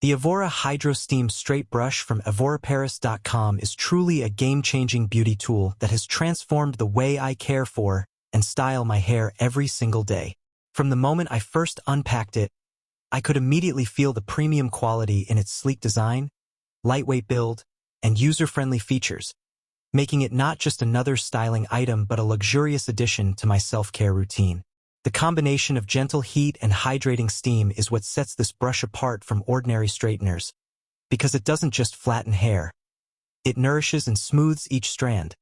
The Evora Hydro Steam Straight Brush from EvoraParis.com is truly a game-changing beauty tool that has transformed the way I care for and style my hair every single day. From the moment I first unpacked it, I could immediately feel the premium quality in its sleek design, lightweight build, and user-friendly features, making it not just another styling item but a luxurious addition to my self-care routine. The combination of gentle heat and hydrating steam is what sets this brush apart from ordinary straighteners, because it doesn't just flatten hair. It nourishes and smooths each strand,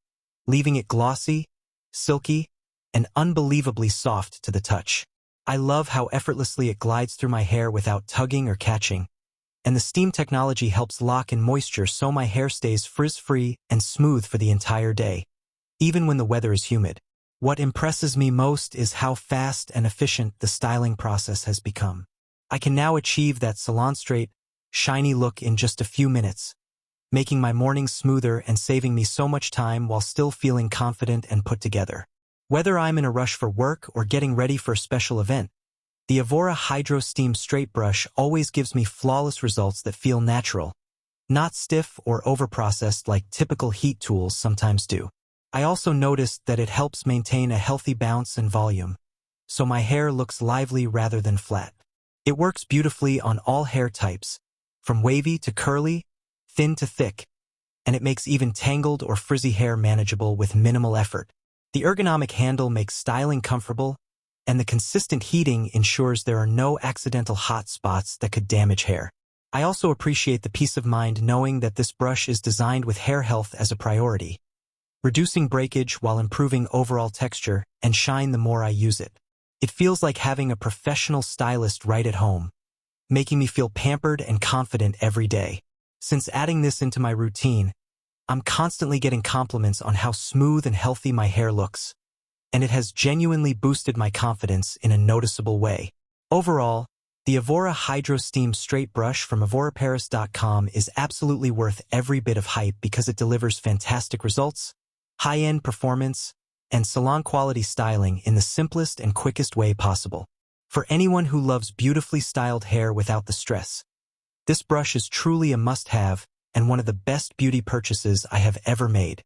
leaving it glossy, silky, and unbelievably soft to the touch. I love how effortlessly it glides through my hair without tugging or catching, and the steam technology helps lock in moisture so my hair stays frizz-free and smooth for the entire day, even when the weather is humid. What impresses me most is how fast and efficient the styling process has become. I can now achieve that salon-straight, shiny look in just a few minutes, making my mornings smoother and saving me so much time while still feeling confident and put together. Whether I'm in a rush for work or getting ready for a special event, the Evora Hydro Steam Straight Brush always gives me flawless results that feel natural, not stiff or overprocessed like typical heat tools sometimes do. I also noticed that it helps maintain a healthy bounce and volume, so my hair looks lively rather than flat. It works beautifully on all hair types, from wavy to curly, thin to thick, and it makes even tangled or frizzy hair manageable with minimal effort. The ergonomic handle makes styling comfortable, and the consistent heating ensures there are no accidental hot spots that could damage hair. I also appreciate the peace of mind knowing that this brush is designed with hair health as a priority, reducing breakage while improving overall texture and shine the more I use it. It feels like having a professional stylist right at home, making me feel pampered and confident every day. Since adding this into my routine, I'm constantly getting compliments on how smooth and healthy my hair looks, and it has genuinely boosted my confidence in a noticeable way. Overall, the Evora Hydro Steam Straight Brush from EvoraParis.com is absolutely worth every bit of hype because it delivers fantastic results, high-end performance, and salon-quality styling in the simplest and quickest way possible. For anyone who loves beautifully styled hair without the stress, this brush is truly a must-have and one of the best beauty purchases I have ever made.